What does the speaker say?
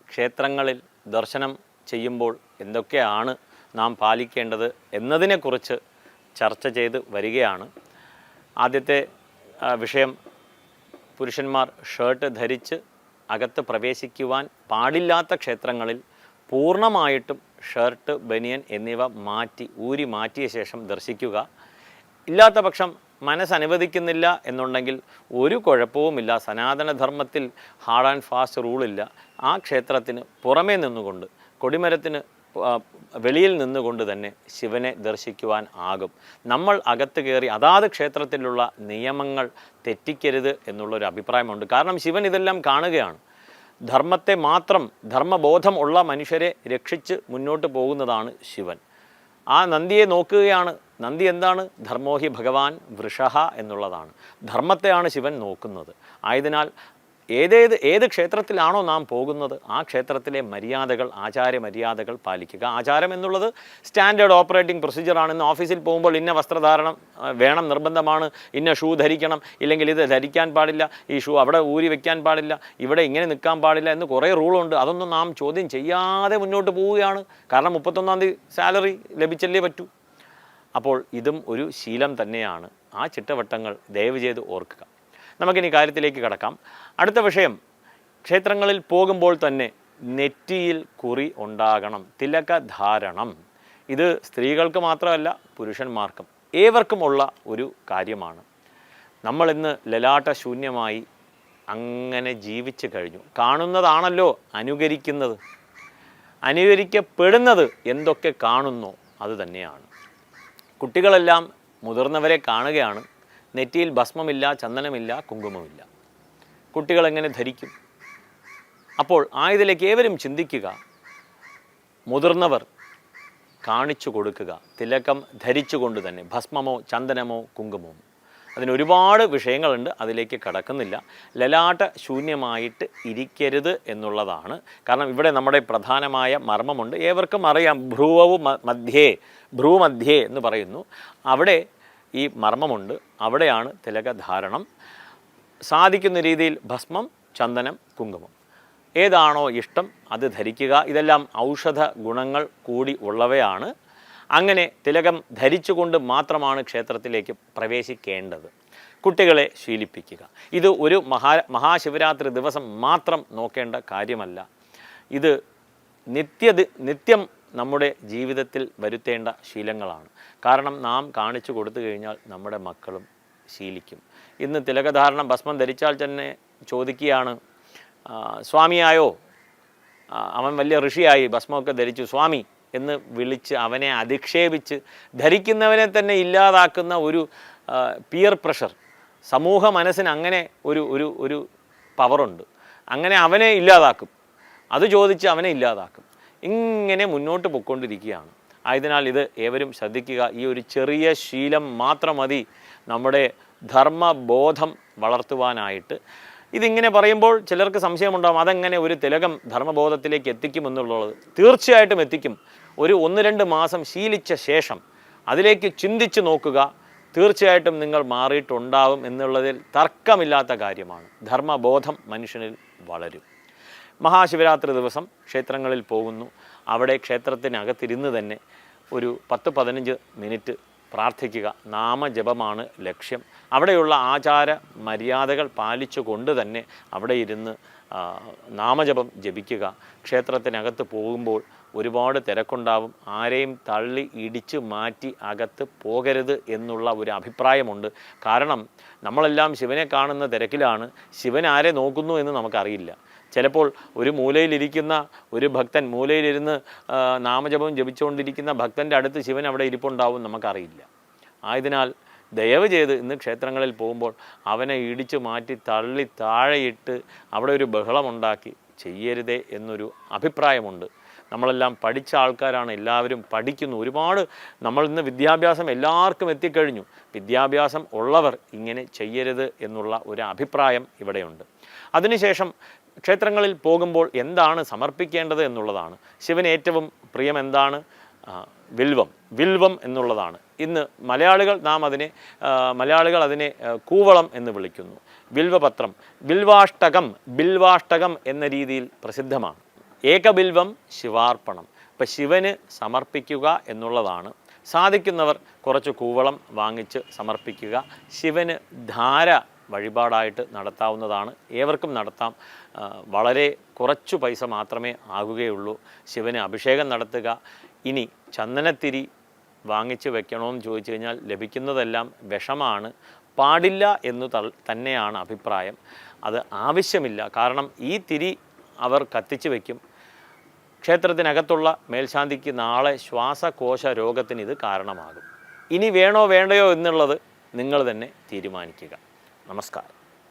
ക്ഷേത്രങ്ങളിൽ ദർശനം ചെയ്യുമ്പോൾ എന്തൊക്കെയാണ് നാം പാലിക്കേണ്ടത് എന്നതിനെക്കുറിച്ച് ചർച്ച ചെയ്ത് വരികയാണ്. ആദ്യത്തെ വിഷയം, പുരുഷന്മാർ ഷർട്ട് ധരിച്ച് അകത്ത് പ്രവേശിക്കുവാൻ പാടില്ലാത്ത ക്ഷേത്രങ്ങളിൽ പൂർണ്ണമായിട്ടും ഷർട്ട്, ബനിയൻ എന്നിവ ഊരി മാറ്റിയ ശേഷം ദർശിക്കുക. ഇല്ലാത്ത പക്ഷം മനസ്സനുവദിക്കുന്നില്ല എന്നുണ്ടെങ്കിൽ ഒരു കുഴപ്പവുമില്ല. സനാതനധർമ്മത്തിൽ ഹാർഡ് ആൻഡ് ഫാസ്റ്റ് റൂളില്ല. ആ ക്ഷേത്രത്തിന് പുറമേ നിന്നുകൊണ്ട്, കൊടിമരത്തിന് വെളിയിൽ നിന്നുകൊണ്ട് തന്നെ ശിവനെ ദർശിക്കുവാൻ ആകും. നമ്മൾ അകത്ത് കയറി അതാത് ക്ഷേത്രത്തിലുള്ള നിയമങ്ങൾ തെറ്റിക്കരുത് എന്നുള്ളൊരു അഭിപ്രായമുണ്ട്. കാരണം ശിവൻ ഇതെല്ലാം കാണുകയാണ്. ധർമ്മത്തെ മാത്രം, ധർമ്മബോധം ഉള്ള മനുഷ്യരെ രക്ഷിച്ച് മുന്നോട്ട് പോകുന്നതാണ് ശിവൻ. ആ നന്ദിയെ നോക്കുകയാണ്. നന്ദി എന്താണ്? ധർമ്മോഹി ഭഗവാൻ വൃഷഹ എന്നുള്ളതാണ്. ധർമ്മത്തെയാണ് ശിവൻ നോക്കുന്നത്. ആയതിനാൽ ഏത് ക്ഷേത്രത്തിലാണോ നാം പോകുന്നത് ആ ക്ഷേത്രത്തിലെ മര്യാദകൾ, ആചാരമര്യാദകൾ പാലിക്കുക. ആചാരം എന്നുള്ളത് സ്റ്റാൻഡേർഡ് ഓപ്പറേറ്റിംഗ് പ്രൊസീജിയറാണ്. ഇന്ന് ഓഫീസിൽ പോകുമ്പോൾ ഇന്ന വസ്ത്രധാരണം വേണം, നിർബന്ധമാണ്, ഇന്ന ഷൂ ധരിക്കണം, ഇല്ലെങ്കിൽ ഇത് ധരിക്കാൻ പാടില്ല, ഈ ഷൂ അവിടെ ഊരി വയ്ക്കാൻ പാടില്ല, ഇവിടെ ഇങ്ങനെ നിൽക്കാൻ പാടില്ല എന്ന് കുറേ റൂളുണ്ട്. അതൊന്നും നാം ചോദ്യം ചെയ്യാതെ മുന്നോട്ട് പോവുകയാണ്. കാരണം 31-ാം തീയതി സാലറി ലഭിച്ചല്ലേ പറ്റൂ. അപ്പോൾ ഇതും ഒരു ശീലം തന്നെയാണ്. ആ ചിട്ടവട്ടങ്ങൾ ദയവ് ചെയ്ത് ഓർക്കുക. നമുക്കിനി കാര്യത്തിലേക്ക് കടക്കാം. അടുത്ത വിഷയം, ക്ഷേത്രങ്ങളിൽ പോകുമ്പോൾ തന്നെ നെറ്റിയിൽ കുറി ഉണ്ടാകണം, തിലകധാരണം. ഇത് സ്ത്രീകൾക്ക് മാത്രമല്ല പുരുഷന്മാർക്കും ഏവർക്കുമുള്ള ഒരു കാര്യമാണ്. നമ്മളിന്ന് ലലാട്ടശൂന്യമായി അങ്ങനെ ജീവിച്ചു കഴിഞ്ഞു. കാണുന്നതാണല്ലോ അനുകരിക്കുന്നത്. അനുകരിക്കപ്പെടുന്നത് എന്തൊക്കെ കാണുന്നോ അത് തന്നെയാണ്. കുട്ടികളെല്ലാം മുതിർന്നവരെ കാണുകയാണ്. നെറ്റിയിൽ ഭസ്മമില്ല, ചന്ദനമില്ല, കുങ്കുമമില്ല. കുട്ടികളെങ്ങനെ ധരിക്കും? അപ്പോൾ ഇതിലേക്ക് ഏവരും ചിന്തിക്കുക. മുതിർന്നവർ കാണിച്ചു കൊടുക്കുക, തിലകം ധരിച്ചുകൊണ്ട് തന്നെ, ഭസ്മമോ ചന്ദനമോ കുങ്കുമമോ. അതിനൊരുപാട് വിഷയങ്ങളുണ്ട്, അതിലേക്ക് കടക്കുന്നില്ല. ലലാട്ട ശൂന്യമായിട്ട് ഇരിക്കരുത് എന്നുള്ളതാണ്. കാരണം ഇവിടെ നമ്മുടെ പ്രധാനമായ മർമ്മമുണ്ട്. ഏവർക്കും അറിയാം, ഭ്രൂമധ്യേ എന്ന് പറയുന്നു. അവിടെ ഈ മർമ്മമുണ്ട്. അവിടെയാണ് തിലകധാരണം. സാധിക്കുന്ന രീതിയിൽ ഭസ്മം, ചന്ദനം, കുങ്കുമം ഏതാണോ ഇഷ്ടം അത് ധരിക്കുക. ഇതെല്ലാം ഔഷധ ഗുണങ്ങൾ കൂടി ഉള്ളവയാണ്. അങ്ങനെ തിലകം ധരിച്ചുകൊണ്ട് മാത്രമാണ് ക്ഷേത്രത്തിലേക്ക് പ്രവേശിക്കേണ്ടത്. കുട്ടികളെ ശീലിപ്പിക്കുക. ഇത് ഒരു മഹാശിവരാത്രി ദിവസം മാത്രം നോക്കേണ്ട കാര്യമല്ല. ഇത് നിത്യം നമ്മുടെ ജീവിതത്തിൽ വരുത്തേണ്ട ശീലങ്ങളാണ്. കാരണം നാം കാണിച്ചു കൊടുത്തു കഴിഞ്ഞാൽ നമ്മുടെ മക്കളും ശീലിക്കും. ഇന്ന് തിലകധാരണം ഭസ്മം ധരിച്ചാൽ തന്നെ ചോദിക്കുകയാണ്, സ്വാമിയായോ, അവൻ വലിയ ഋഷിയായി, ഭസ്മമൊക്കെ ധരിച്ചു സ്വാമി എന്ന് വിളിച്ച് അവനെ അധിക്ഷേപിച്ച് ധരിക്കുന്നവനെ തന്നെ ഇല്ലാതാക്കുന്ന ഒരു പിയർ പ്രഷർ, സമൂഹ മനസ്സിന് അങ്ങനെ ഒരു പവറുണ്ട്. അങ്ങനെ അവനെ ഇല്ലാതാക്കും, അത് ചോദിച്ച് അവനെ ഇല്ലാതാക്കും. ഇങ്ങനെ മുന്നോട്ട് പൊയ്ക്കൊണ്ടിരിക്കുകയാണ്. ആയതിനാൽ ഇത് ഏവരും ശ്രദ്ധിക്കുക. ഈ ഒരു ചെറിയ ശീലം മാത്രം മതി നമ്മുടെ ധർമ്മബോധം വളർത്തുവാനായിട്ട്. ഇതിങ്ങനെ പറയുമ്പോൾ ചിലർക്ക് സംശയമുണ്ടാകും, അതെങ്ങനെ ഒരു തിലകം ധർമ്മബോധത്തിലേക്ക് എത്തിക്കുമെന്നുള്ളത്. തീർച്ചയായിട്ടും എത്തിക്കും. ഒരു 1-2 മാസം ശീലിച്ച ശേഷം അതിലേക്ക് ചിന്തിച്ച് നോക്കുക. തീർച്ചയായിട്ടും നിങ്ങൾ മാറിയിട്ടുണ്ടാവും എന്നുള്ളതിൽ തർക്കമില്ലാത്ത കാര്യമാണ്. ധർമ്മബോധം മനുഷ്യനിൽ വളരും. മഹാശിവരാത്രി ദിവസം ക്ഷേത്രങ്ങളിൽ പോകുന്നു. അവിടെ ക്ഷേത്രത്തിനകത്തിരുന്ന് തന്നെ ഒരു 10-15 മിനിറ്റ് പ്രാർത്ഥിക്കുക. നാമജപമാണ് ലക്ഷ്യം. അവിടെയുള്ള ആചാര മര്യാദകൾ പാലിച്ചുകൊണ്ട് തന്നെ അവിടെ ഇരുന്ന് നാമജപം ജപിക്കുക. ക്ഷേത്രത്തിനകത്ത് പോകുമ്പോൾ ഒരുപാട് തിരക്കുണ്ടാവും. ആരെയും തള്ളി ഇടിച്ച് മാറ്റി അകത്ത് പോകരുത് എന്നുള്ള ഒരു അഭിപ്രായമുണ്ട്. കാരണം നമ്മളെല്ലാം ശിവനെ കാണുന്ന തിരക്കിലാണ്. ശിവൻ ആരെ നോക്കുന്നു എന്ന് നമുക്കറിയില്ല. ചിലപ്പോൾ ഒരു മൂലയിലിരിക്കുന്ന ഒരു ഭക്തൻ, മൂലയിലിരുന്ന് നാമജപം ജപിച്ചുകൊണ്ടിരിക്കുന്ന ഭക്തൻ്റെ അടുത്ത് ശിവൻ അവിടെ ഇരിപ്പുണ്ടാവും, നമുക്കറിയില്ല. ആയതിനാൽ ദയവ് ചെയ്ത് ഇന്ന് ക്ഷേത്രങ്ങളിൽ പോകുമ്പോൾ അവനെ ഇടിച്ചു മാറ്റി തള്ളി താഴെയിട്ട് അവിടെ ഒരു ബഹളമുണ്ടാക്കി ചെയ്യരുതേ എന്നൊരു അഭിപ്രായമുണ്ട്. നമ്മളെല്ലാം പഠിച്ച ആൾക്കാരാണ്, എല്ലാവരും പഠിക്കുന്നു. ഒരുപാട് ഇന്ന് വിദ്യാഭ്യാസം എല്ലാവർക്കും എത്തിക്കഴിഞ്ഞു. വിദ്യാഭ്യാസം ഉള്ളവർ ഇങ്ങനെ ചെയ്യരുത് എന്നുള്ള ഒരു അഭിപ്രായം ഇവിടെയുണ്ട്. അതിനുശേഷം ക്ഷേത്രങ്ങളിൽ പോകുമ്പോൾ എന്താണ് സമർപ്പിക്കേണ്ടത് എന്നുള്ളതാണ്. ശിവന് ഏറ്റവും പ്രിയം എന്താണ്? വിൽവം എന്നുള്ളതാണ്. ഇന്ന് മലയാളികൾ അതിനെ കൂവളം എന്ന് വിളിക്കുന്നു. വിൽവപത്രം, ബിൽവാഷ്ടകം എന്ന രീതിയിൽ പ്രസിദ്ധമാണ്. ഏകബിൽവം ശിവാർപ്പണം. ഇപ്പം ശിവന് സമർപ്പിക്കുക എന്നുള്ളതാണ്. സാധിക്കുന്നവർ കുറച്ച് കൂവളം വാങ്ങിച്ച് സമർപ്പിക്കുക. ശിവന് ധാര വഴിപാടായിട്ട് നടത്താവുന്നതാണ്. ഏവർക്കും നടത്താം. വളരെ കുറച്ചു പൈസ മാത്രമേ ആകുകയുള്ളൂ. ശിവന് അഭിഷേകം നടത്തുക. ഇനി ചന്ദനത്തിരി വാങ്ങിച്ച് വെക്കണമെന്ന് ചോദിച്ചു കഴിഞ്ഞാൽ ലഭിക്കുന്നതെല്ലാം വിഷമാണ്, പാടില്ല എന്ന് തന്നെയാണ് അഭിപ്രായം. അത് ആവശ്യമില്ല. കാരണം ഈ തിരി അവർ കത്തിച്ച് വയ്ക്കും. ക്ഷേത്രത്തിനകത്തുള്ള മേൽശാന്തിക്ക് നാളെ ശ്വാസകോശ രോഗത്തിന് ഇത് കാരണമാകും. ഇനി വേണോ വേണ്ടയോ എന്നുള്ളത് നിങ്ങൾ തന്നെ തീരുമാനിക്കുക. നമസ്കാരം.